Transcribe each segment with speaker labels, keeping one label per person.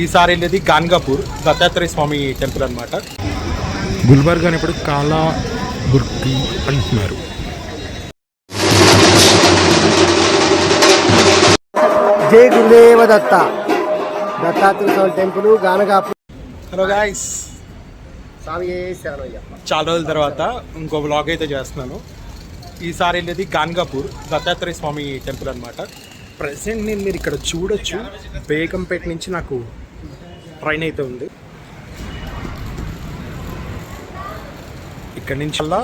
Speaker 1: ఈసారి వెళ్ళేది గాన్గాపూర్ దత్తాత్రేయ స్వామి టెంపుల్ అనమాట. గుల్బర్గా ఇప్పుడు కాలా బుర్గి అంటున్నారు.
Speaker 2: జై గురుదేవ దత్త. దత్తాత్రేయ స్వామి టెంపుల్ గానగాపూర్.
Speaker 1: హలో గాయ్స్,
Speaker 2: స్వామి శరణయ్య.
Speaker 1: చాలా రోజుల తర్వాత ఇంకో వ్లాగ్ అయితే చేస్తున్నాను. ఈసారి వెళ్ళేది గాన్గాపూర్ దత్తాత్రేయ స్వామి టెంపుల్ అనమాట. ప్రజెంట్ నేను మీరు ఇక్కడ చూడొచ్చు, బేగంపేట నుంచి నాకు ట్రైన్ అయితే ఉంది. ఇక్కడ నుంచి అలా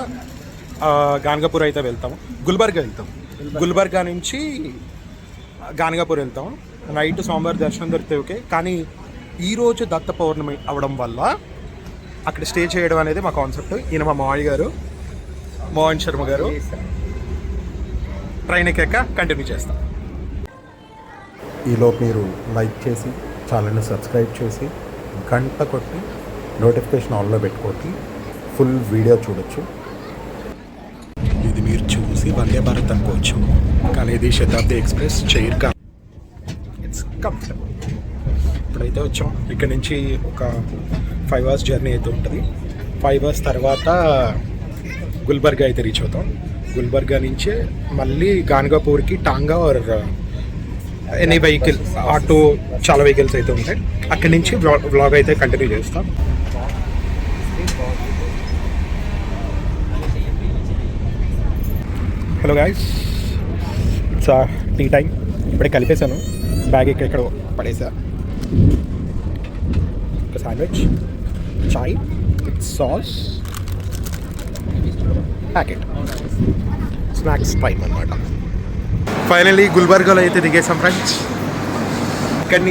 Speaker 1: గాన్గాపూర్ అయితే వెళ్తాము. గుల్బర్గా వెళ్తాం. గుల్బర్గా నుంచి గాన్గాపూర్ వెళ్తాం. నైట్ సోమవారం దర్శనం దొరికితే ఓకే, కానీ ఈరోజు దత్త పౌర్ణమి అవడం వల్ల అక్కడ స్టే చేయడం అనేది మా కాన్సెప్ట్. ఈయన మా మావయ్య గారు, మోహన్ శర్మ గారు. ట్రైన్ ఎక్కాక కంటిన్యూ చేస్తాం.
Speaker 3: ఈలోపు మీరు లైక్ చేసి ఛానల్ని సబ్స్క్రైబ్ చేసి గంట కొట్టి నోటిఫికేషన్ ఆన్లో పెట్టుకోండి. ఫుల్ వీడియో చూడొచ్చు.
Speaker 1: ఇది మీరు చూసి వందే భారత్ అనుకోవచ్చు, కానీ ఇది Shatabdi express chair car. It's comfortable. ఇప్పుడైతే వచ్చాం. ఇక్కడ నుంచి ఒక 5 hours జర్నీ అయితే ఉంటుంది. 5 hours తర్వాత గుల్బర్గా అయితే రీచ్ అవుతాం. గుల్బర్గా నుంచే మళ్ళీ గాన్గాపూర్కి tonga or any vehicle, auto, చాలా వెహికల్స్ అయితే ఉంటాయి. అక్కడి నుంచి వ్లాగ్ అయితే కంటిన్యూ చేస్తాం. Hello guys, it's tea time. ఇప్పుడే కలిపేశాను. బ్యాగ్ ఇక్కడ పడేసా. ఒక శాండ్విచ్, చాయ్, సాస్, ప్యాకెట్, స్నాక్స్ టైం అనమాట. ఫైనలీ గుల్బర్గాలో అయితే దిగేసాం ఫ్రెండ్స్. ఇక్కడి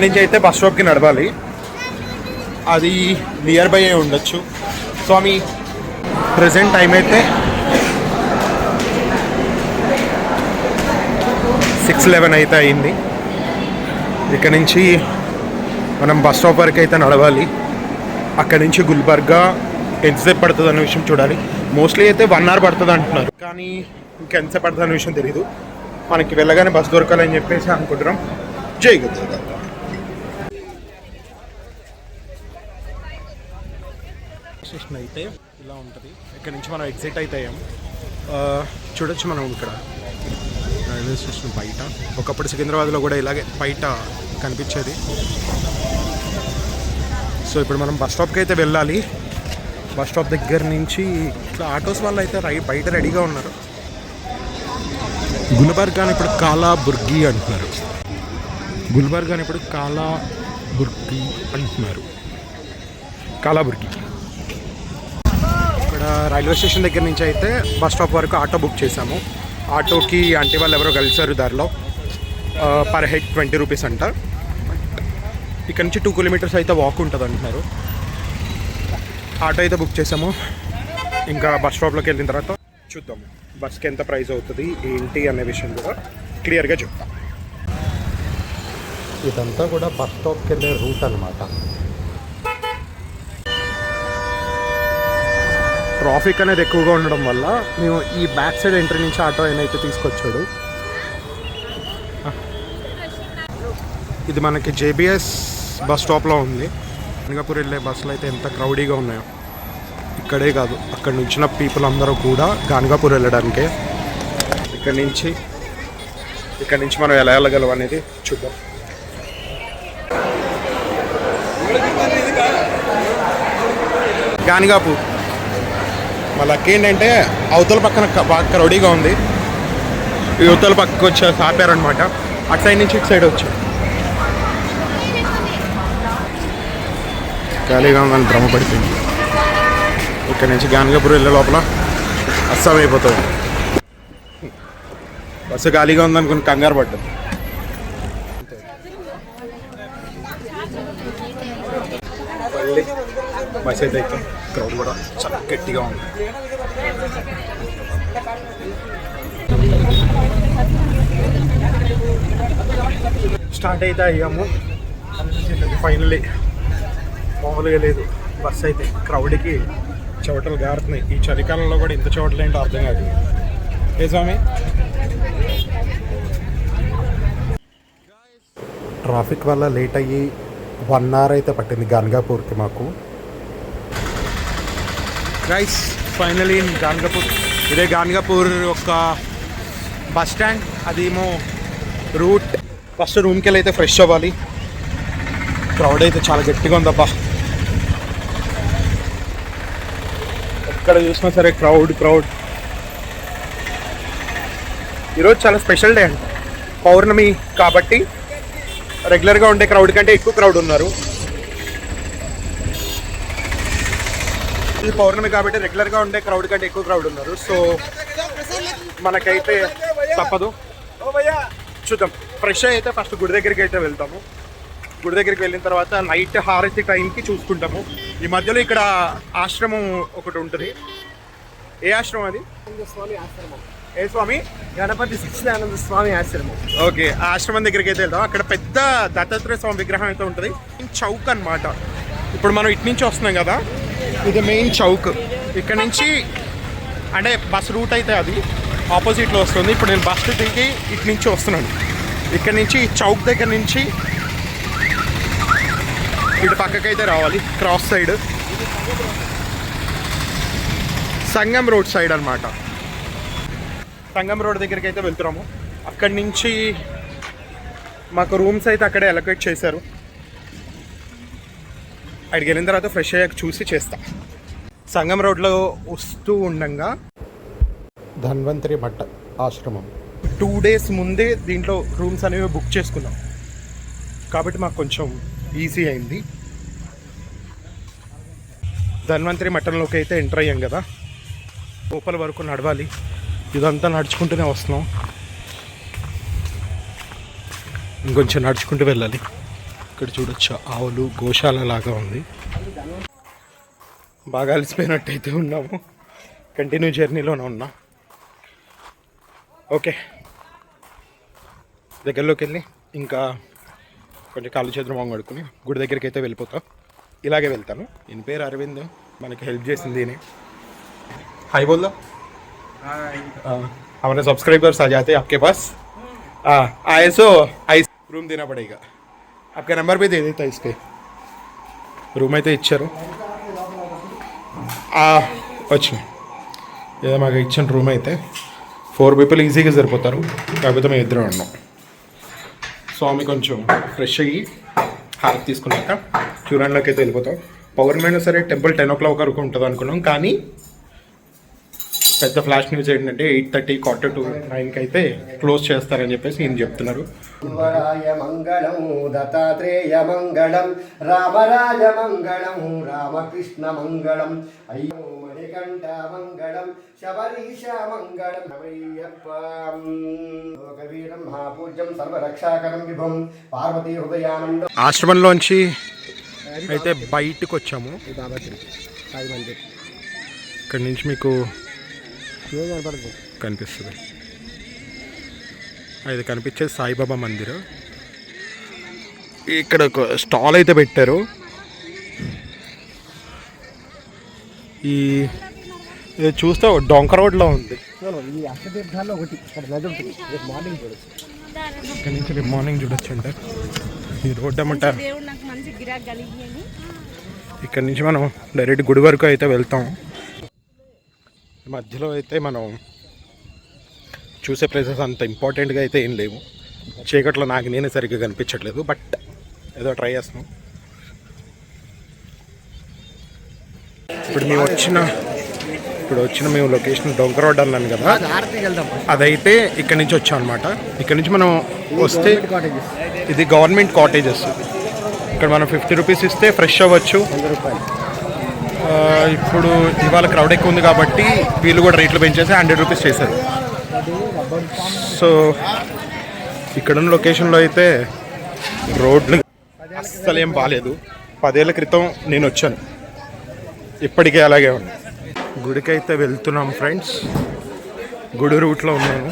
Speaker 1: నుంచి అయితే బస్ స్టాప్కి నడవాలి. అది నియర్ బై ఉండొచ్చు. స్వామి ప్రజెంట్ టైం అయితే 6:11 అయితే అయింది. ఇక్కడ నుంచి మనం బస్ స్టాప్ వరకు అయితే నడవాలి. అక్కడి నుంచి గుల్బర్గా ఎంతసేపు పడుతుంది అనే విషయం చూడాలి. మోస్ట్లీ అయితే 1 hour పడుతుంది అంటున్నారు, కానీ ఇంకెంతసేపు పడుతుంది అనే విషయం తెలీదు. మనకి వెళ్ళగానే బస్ దొరకాలని చెప్పేసి అనుకుంటున్నాం. జై గురు. స్టేషన్ అయితే ఇలా ఉంటుంది. ఇక్కడ నుంచి మనం ఎగ్జిట్ అయితే అయ్యాం. చూడొచ్చు మనం ఇక్కడ రైల్వే స్టేషన్ బయట. ఒకప్పుడు సికింద్రాబాద్లో కూడా ఇలాగే బయట కనిపించేది. సో ఇప్పుడు మనం బస్ స్టాప్కి అయితే వెళ్ళాలి. బస్ స్టాప్ దగ్గర నుంచి ఇట్లా ఆటోస్ వాళ్ళు అయితే బయట రెడీగా ఉన్నారు. గుల్బర్గాని ఇప్పుడు కాలా బుర్గి అంటున్నారు. గుల్బర్గాని ఇప్పుడు కాలా బుర్గి అంటున్నారు. కాలా బుర్గి. ఇక్కడ రైల్వే స్టేషన్ దగ్గర నుంచి అయితే బస్ స్టాప్ వరకు ఆటో బుక్ చేశాము. ఆటోకి అంటే వాళ్ళు ఎవరో కలిసారు దారిలో. పర్ హెడ్ 20 rupees అంట. ఇక్కడ నుంచి 2 kilometers అయితే వాక్ ఉంటుంది అంటున్నారు. ఆటో అయితే బుక్ చేసాము. ఇంకా బస్ స్టాప్లోకి వెళ్ళిన తర్వాత చూద్దాం బస్కి ఎంత ప్రైస్ అవుతుంది ఏంటి అనే విషయం కూడా క్లియర్గా చెప్తాం.
Speaker 3: ఇదంతా కూడా బస్ స్టాప్కి వెళ్ళే రూట్ అనమాట.
Speaker 1: ట్రాఫిక్ అనేది ఎక్కువగా ఉండడం వల్ల మేము ఈ బ్యాక్ సైడ్ ఎంట్రీ నుంచి ఆటో అయితే తీసుకొచ్చాడు. ఇది మనకి జేబీఎస్ బస్ స్టాప్లో ఉంది. గాన్గాపూర్ వెళ్ళే బస్సులు అయితే ఎంత క్రౌడీగా ఉన్నాయో. ఇక్కడే కాదు, అక్కడ నుంచిన పీపుల్ అందరూ కూడా గాన్గాపూర్ వెళ్ళడానికే. ఇక్కడ నుంచి మనం ఎలా వెళ్ళగలం అనేది చూద్దాం. గాన్గాపూర్ వాళ్ళకి ఏంటంటే అవతల పక్కన బాగా క్రౌడీగా ఉంది. ఈ అవతల పక్కకు వచ్చి ఆపారనమాట. అటు సైడ్ నుంచి ఇటు సైడ్ వచ్చి ఖాళీగా ఉందని భ్రమపడిపోయింది. ఇక్కడ నుంచి గాన్గాపూర్ వెళ్ళే లోపల అస్సాం అయిపోతుంది. బస్సు ఖాళీగా ఉందనుకుని కంగారు పడ్డాం. బస్ అయితే క్రౌడ్ కూడా చాలా గట్టిగా ఉంది. స్టార్ట్ అయితే అయ్యాము. ఫైనల్లీ మామూలుగా లేదు బస్ అయితే. క్రౌడ్కి చెవటలు గారుతున్నాయి. ఈ చలికాలంలో కూడా ఇంత చెవటలు ఏంటో అర్థం కాదు. ఏ స్వామి
Speaker 3: ట్రాఫిక్ వల్ల లేట్ అయ్యి 1 అవర్ అయితే పట్టింది గాన్గాపూర్కి మాకు.
Speaker 1: Guys finally Ganagapur. ఇదే గాన్గాపూర్ ఒక బస్ స్టాండ్, అదేమో రూట్. ఫస్ట్ రూమ్కి వెళ్ళి అయితే ఫ్రెష్ అవ్వాలి. క్రౌడ్ అయితే చాలా గట్టిగా ఉందబ్బా, ఎక్కడ చూసినా సరే క్రౌడ్. ఈరోజు చాలా స్పెషల్ డే అంట, పౌర్ణమి కాబట్టి రెగ్యులర్గా ఉండే క్రౌడ్ కంటే ఎక్కువ క్రౌడ్ ఉన్నారు. ఇది పౌర్ణమి కాబట్టి రెగ్యులర్గా ఉండే క్రౌడ్ కంటే ఎక్కువ క్రౌడ్ ఉన్నారు. సో మనకైతే తప్పదు, చూద్దాం. ఫ్రెష్ అయితే ఫస్ట్ గుడి దగ్గరికి అయితే వెళ్తాము. గుడి దగ్గరికి వెళ్ళిన తర్వాత నైట్ హారతి టైంకి చూసుకుంటాము. ఈ మధ్యలో ఇక్కడ ఆశ్రమం ఒకటి ఉంటుంది. ఏ ఆశ్రమం అది?
Speaker 2: స్వామి ఆశ్రమం.
Speaker 1: ఏ స్వామి?
Speaker 2: గణపతి సచ్చిదానంద స్వామి ఆశ్రమం.
Speaker 1: ఓకే, ఆశ్రమం దగ్గరికి అయితే వెళ్దాం. అక్కడ పెద్ద దత్తాత్రేయ స్వామి విగ్రహం అయితే ఉంటుంది. చౌక్ అన్నమాట. ఇప్పుడు మనం ఇటు నుంచి వస్తున్నాం కదా, ఇది మెయిన్ చౌక్. ఇక్కడ నుంచి అంటే బస్ రూట్ అయితే అది ఆపోజిట్లో వస్తుంది. ఇప్పుడు నేను బస్ దిగి ఇటు నుంచి వస్తున్నాను. ఇక్కడ నుంచి చౌక్ దగ్గర నుంచి ఇటు పక్కకైతే రావాలి, క్రాస్ సైడ్ సంగం రోడ్ సైడ్ అన్నమాట. సంగం రోడ్ దగ్గరికి అయితే వెళ్తున్నాము. అక్కడి నుంచి మాకు రూమ్స్ అయితే అక్కడే అలొకేట్ చేశారు. అక్కడికి వెళ్ళిన తర్వాత ఫ్రెష్ అయ్యాక చూసి చేస్తా. సంగం రోడ్లో వస్తూ ఉండగా
Speaker 3: ధన్వంతరి మఠ ఆశ్రమం.
Speaker 1: 2 days ముందే దీంట్లో రూమ్స్ అనేవి బుక్ చేసుకున్నాం కాబట్టి మాకు కొంచెం ఈజీ అయింది. ధన్వంతరి మఠంలోకి అయితే ఎంటర్ అయ్యాం కదా, లోపల వరకు నడవాలి. ఇదంతా నడుచుకుంటూనే వస్తున్నాం, ఇంకొంచెం నడుచుకుంటూ వెళ్ళాలి. ఇక్కడ చూడొచ్చు ఆవులు, గోశాల లాగా ఉంది. బాగా అలసిపోయినట్టయితే ఉన్నాము, కంటిన్యూ జర్నీలోనే ఉన్నాం. ఓకే, దగ్గరలోకి వెళ్ళి ఇంకా కొంచెం కాళ్ళు చేతులు మొంగడుకుని గుడి దగ్గరికి అయితే వెళ్ళిపోతాం. ఇలాగే వెళ్తాను. ఈయన పేరు అరవింద్, మనకి హెల్ప్ చేసింది ఈయనే. हाय बोल दो. हमारे सब्सक्राइबर्स आ जाते हैं आपके पास. आए सो आइस रूम देना पड़ेगा. आपका नंबर भी दे देता इसके. రూమ్ అయితే ఇచ్చారు. వచ్చింది ఏదో మాకు ఇచ్చిన రూమ్ అయితే 4 people ఈజీగా సరిపోతారు. కాకపోతే మేము ఇద్దరం ఉన్నాం. స్వామి కొంచెం ఫ్రెష్ అయ్యి హారతి తీసుకున్నాక చూడంలోకి అయితే వెళ్ళిపోతాం. పౌర్ణమైనా సరే టెంపుల్ 10 o'clock వరకు ఉంటుంది అనుకున్నాం, కానీ పెద్ద ఫ్లాష్ న్యూస్ ఏంటంటే 8:30 8:45 అయితే క్లోజ్ చేస్తారని చెప్పేసి ఈయన చెప్తున్నారు.
Speaker 2: మంగళం దత్తాత్రేయ మంగళం, రామరాజ మంగళం, రామకృష్ణ మంగళం, అయ్యో మణికంఠ మంగళం, శబరీష మంగళం, లోకవీరం మహాపూజ్యం సర్వరక్షాకరం విభం పార్వతీ హృదయానందం.
Speaker 1: ఆశ్రమంలోంచి అయితే బయటకు వచ్చాము. ఇక్కడి నుంచి మీకు కనిపిస్తుంది, అది కనిపించేది సాయిబాబా మందిర్. ఇక్కడ ఒక స్టాల్ అయితే పెట్టారు. ఇది చూస్తే డొంక రోడ్లో ఉంది. ఇక్కడ నుంచి రేపు మార్నింగ్ చూడొచ్చు అంటే ఈ రోడ్ అన్నమాట. ఇక్కడ నుంచి మనం డైరెక్ట్ గుడి వరకు అయితే వెళ్తాం. మధ్యలో అయితే మనం చూసే ప్లేసెస్ అంత ఇంపార్టెంట్గా అయితే ఏం లేవు. చీకట్లో నాకు నేనే సరిగ్గా కనిపించట్లేదు, బట్ ఏదో ట్రై చేస్తున్నాం. ఇప్పుడు వచ్చిన మేము లొకేషన్ డొంక రోడ్ అన్నాను కదా, అదైతే ఇక్కడ నుంచి వచ్చాం అనమాట. ఇక్కడ నుంచి మనం వస్తే ఇది గవర్నమెంట్ కాటేజెస్. ఇక్కడ మనం 50 rupees ఇస్తే ఫ్రెష్ అవ్వచ్చు. ఇప్పుడు ఇవాళ క్రౌడ్ ఎక్కువ ఉంది కాబట్టి వీళ్ళు కూడా రేట్లు పెంచేసి 100 rupees చేశారు. సో ఇక్కడున్న లొకేషన్లో అయితే రోడ్లు అస్సలు ఏం బాగాలేదు. 10 ఏళ్ల క్రితం నేను వచ్చాను, ఇప్పటికే అలాగే ఉంది. గుడికి అయితే వెళ్తున్నాం ఫ్రెండ్స్. గుడి రూట్లో ఉన్నాను.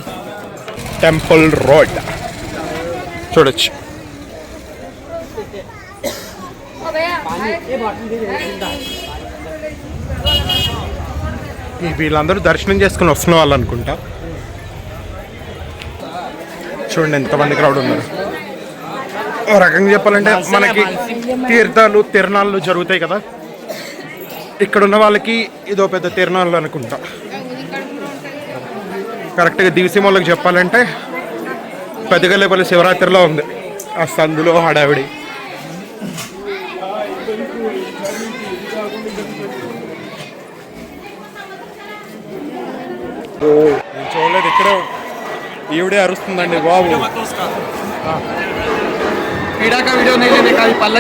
Speaker 1: టెంపుల్ రోడ్ చూడొచ్చు. వీళ్ళందరూ దర్శనం చేసుకుని వస్తున్న వాళ్ళు అనుకుంటా. చూడండి ఎంతమంది క్రౌడ్ ఉన్నారు. ఓ రకంగా చెప్పాలంటే మనకి తీర్థాలు తిరణాలు జరుగుతాయి కదా, ఇక్కడ ఉన్న వాళ్ళకి ఇదో పెద్ద తిరణాలు అనుకుంటా. కరెక్ట్గా దివిసీమోళ్ళకి చెప్పాలంటే పెద్దగల్లేపల్లి శివరాత్రిలో ఉంది ఆ సందులో హడావిడి. నేను చూడలేదు, ఇక్కడే ఈవిడే అరుస్తుందండి బాబు.
Speaker 2: వీడియో नहीं కాదు పల్ల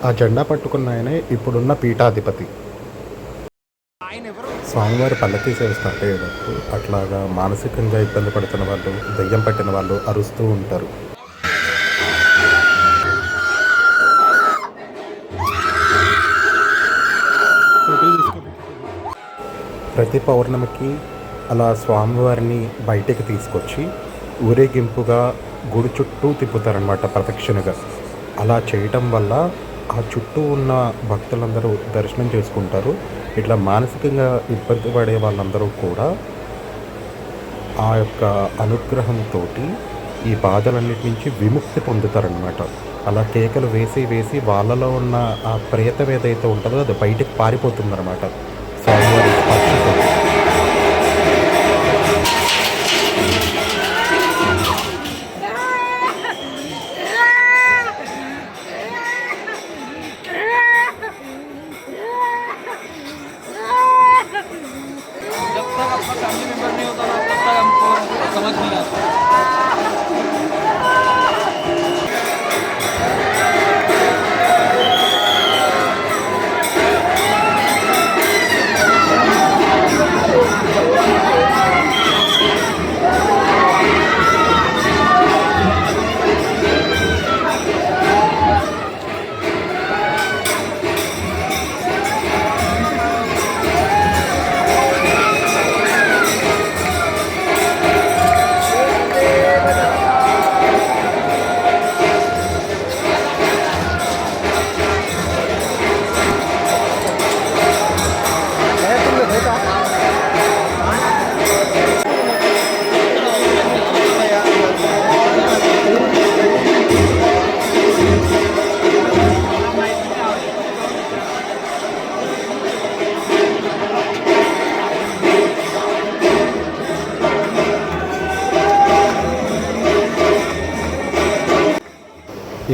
Speaker 3: ఆ జెండా పట్టుకున్న ఆయనే ఇప్పుడున్న పీఠాధిపతి. స్వామివారి పల్లకి సేవ స్టార్ట్ అయ్యేటప్పుడు అట్లాగా మానసికంగా ఇబ్బంది పడుతున్న వాళ్ళు, దయ్యం పట్టిన వాళ్ళు అరుస్తూ ఉంటారు. ప్రతి పౌర్ణమికి అలా స్వామివారిని బయటికి తీసుకొచ్చి ఊరేగింపుగా గుడి చుట్టూ తిప్పుతారనమాట ప్రదక్షిణగా. అలా చేయటం వల్ల ఆ చుట్టూ ఉన్న భక్తులందరూ దర్శనం చేసుకుంటారు. ఇట్లా మానసికంగా ఇబ్బంది పడే వాళ్ళందరూ కూడా ఆ యొక్క అనుగ్రహంతో ఈ బాధలన్నిటి నుంచి విముక్తి పొందుతారనమాట. అలా కేకలు వేసి వేసి వాళ్ళలో ఉన్న ఆ ప్రేతం ఏదైతే ఉంటుందో అది బయటకు పారిపోతుందన్నమాట స్వామివారి స్పర్శతో.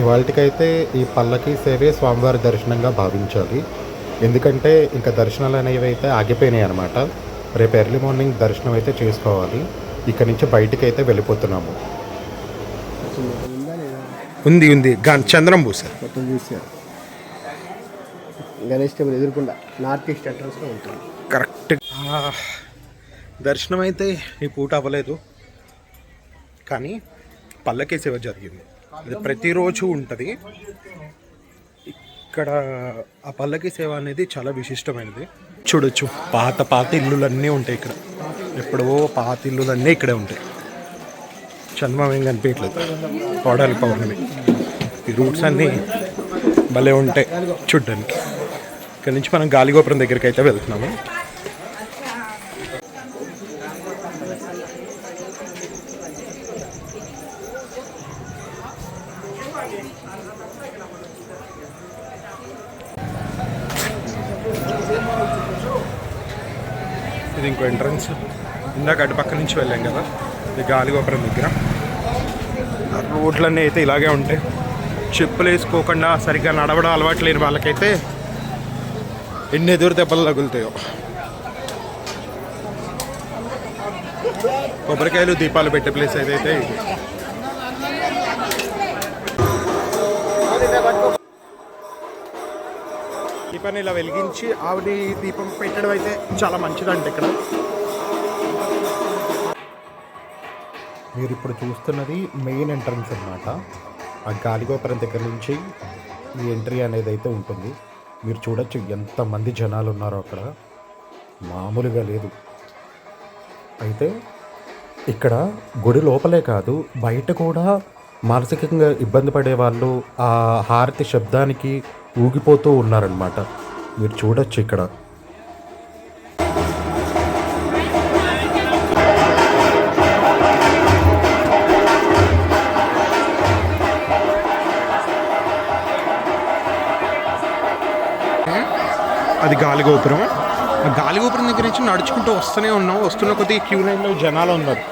Speaker 3: ఇవాళకైతే ఈ పల్లకి సేవే స్వామివారి దర్శనంగా భావించాలి. ఎందుకంటే ఇంకా దర్శనాలు అనేవి అయితే ఆగిపోయినాయి అనమాట. రేపు ఎర్లీ మార్నింగ్ దర్శనం అయితే చేసుకోవాలి. ఇక్కడ నుంచి బయటికి అయితే వెళ్ళిపోతున్నాము.
Speaker 1: ఉంది ఉంది చంద్రం పూసారు,
Speaker 2: గణేష్ టెంపుల్ ఎదురుకుండా నార్త్ ఈస్ట్ ఎంట్రన్స్లో ఉంటుంది.
Speaker 1: కరెక్ట్. దర్శనం అయితే ఈ పూట అవ్వలేదు, కానీ పల్లకి సేవ జరిగింది. అది ప్రతిరోజు ఉంటుంది ఇక్కడ. ఆ పల్లకి సేవ అనేది చాలా విశిష్టమైనది. చూడొచ్చు, పాత పాత ఇల్లులన్నీ ఉంటాయి ఇక్కడ. ఎప్పుడో పాత ఇల్లులన్నీ ఇక్కడే ఉంటాయి. చంద్రమామ ఏం కనిపించట్లేదు, కోడాలి పౌర్ణమి. ఈ రూట్స్ అన్నీ భలే ఉంటాయి చూడ్డానికి. ఇక్కడ నుంచి మనం గాలిగోపురం దగ్గరికి అయితే వెళ్తున్నాము. ఇది ఇంకో ఎంట్రన్స్. ఇందాక అటు పక్క నుంచి వెళ్ళాం కదా, ఇది గాలిగోపురం దగ్గర. రోడ్లన్నీ అయితే ఇలాగే ఉంటాయి. చెప్పులు వేసుకోకుండా సరిగ్గా నడవడం అలవాటు లేని వాళ్ళకైతే ఎన్ని ఎదురు దెబ్బలు తగులుతాయో. కొబ్బరికాయలు దీపాలు పెట్టే ప్లేస్ ఏదైతే ఇది. దీపాన్ని ఇలా వెలిగించి ఆవిడ దీపం పెట్టడం అయితే చాలా మంచిదంట ఇక్కడ.
Speaker 3: మీరు ఇప్పుడు చూస్తున్నది మెయిన్ ఎంట్రన్స్ అన్నమాట. ఆ గాలిగోపురం దగ్గర నుంచి ఈ ఎంట్రీ అనేది అయితే ఉంటుంది. మీరు చూడొచ్చు ఎంతమంది జనాలు ఉన్నారో అక్కడ, మామూలుగా లేదు. అయితే ఇక్కడ గుడి లోపలే కాదు, బయట కూడా మానసికంగా ఇబ్బంది పడే వాళ్ళు ఆ హారతి శబ్దానికి ఊగిపోతూ ఉన్నారనమాట. మీరు చూడొచ్చు ఇక్కడ.
Speaker 1: అది గాలిగోపురం. ఆ గాలిగోపురం దగ్గర నుంచి నడుచుకుంటూ వస్తూనే ఉన్నాం. వస్తున్న కొద్దిగా క్యూ లైన్లో జనాలు ఉన్నారు.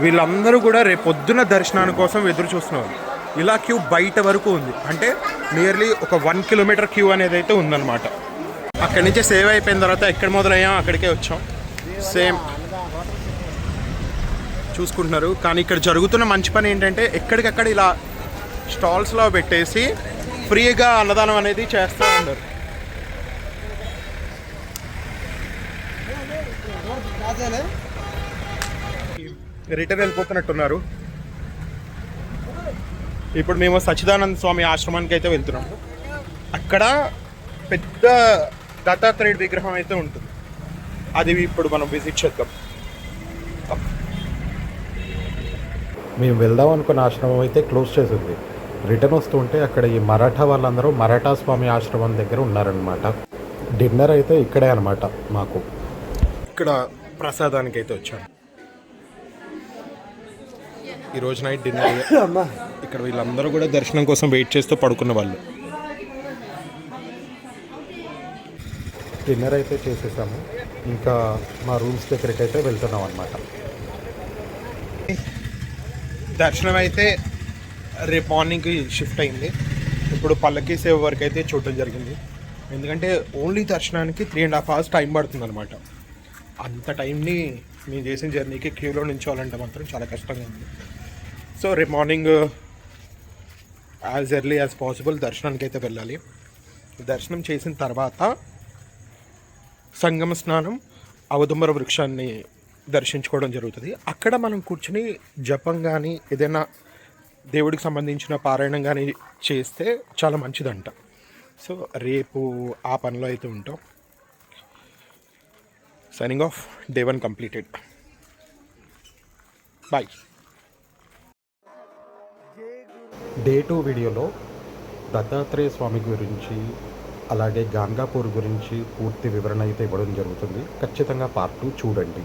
Speaker 1: వీళ్ళందరూ కూడా రేపు పొద్దున దర్శనాని కోసం ఎదురు చూస్తున్నారు. ఇలా క్యూ బయట వరకు ఉంది. అంటే నియర్లీ ఒక 1 కిలోమీటర్ క్యూ అనేది అయితే ఉందన్నమాట. అక్కడి నుంచి సేవ్ అయిపోయిన తర్వాత ఎక్కడ మొదలయ్యాం అక్కడికే వచ్చాం. సేమ్ చూసుకుంటున్నారు. కానీ ఇక్కడ జరుగుతున్న మంచి పని ఏంటంటే ఎక్కడికక్కడ ఇలా స్టాల్స్లో పెట్టేసి ఫ్రీగా అన్నదానం అనేది చేస్తూ ఉన్నారు. రిటర్న్ వెళ్ళిపోతున్నట్టున్నారు. ఇప్పుడు మేము సచ్చిదానంద స్వామి ఆశ్రమానికి అయితే వెళ్తున్నాం. అక్కడ పెద్ద దత్తాత్రేయుడి విగ్రహం అయితే ఉంటుంది. అది ఇప్పుడు మనం విజిట్ చేద్దాం.
Speaker 3: మేము వెళ్దాం అనుకున్న ఆశ్రమం అయితే క్లోజ్ చేసింది. రిటర్న్ వస్తుంటే అక్కడ ఈ మరాఠా వాళ్ళందరూ మరాఠా స్వామి ఆశ్రమం దగ్గర ఉన్నారనమాట. డిన్నర్ అయితే ఇక్కడే అనమాట మాకు.
Speaker 1: ఇక్కడ ప్రసాదానికి అయితే వచ్చాను. ఈరోజు నైట్ డిన్నర్. ఇక్కడ వీళ్ళందరూ కూడా దర్శనం కోసం వెయిట్ చేస్తూ పడుకున్న వాళ్ళు.
Speaker 3: డిన్నర్ అయితే చేసేసాము. ఇంకా మా రూమ్స్ దగ్గరికి అయితే వెళ్తున్నాం అనమాట.
Speaker 1: దర్శనం అయితే రేపు మార్నింగ్కి షిఫ్ట్ అయింది. ఇప్పుడు పల్లకి సేవ వరకు అయితే చూడటం జరిగింది. ఎందుకంటే ఓన్లీ దర్శనానికి 3.5 hours టైం పడుతుంది అనమాట. అంత టైంని మేము చేసిన జర్నీకి క్యూలో నించోవాలంటే మాత్రం చాలా కష్టంగా ఉంది. సో రేపు morning as early as possible దర్శనానికి అయితే వెళ్ళాలి. దర్శనం చేసిన తర్వాత సంగమ స్నానం, అవధుంబర వృక్షాన్ని దర్శించుకోవడం జరుగుతుంది. అక్కడ మనం కూర్చుని జపం కానీ ఏదైనా దేవుడికి సంబంధించిన పారాయణం కానీ చేస్తే చాలా మంచిదంట. సో రేపు ఆ పనిలో అయితే ఉంటాం. Signing off. Day 1 completed. Bye.
Speaker 3: Day 2 వీడియోలో దత్తాత్రేయ స్వామి గురించి అలాగే గాంగాపూర్ గురించి పూర్తి వివరణ అయితే ఇవ్వడం జరుగుతుంది. ఖచ్చితంగా పార్ట్ 2 చూడండి.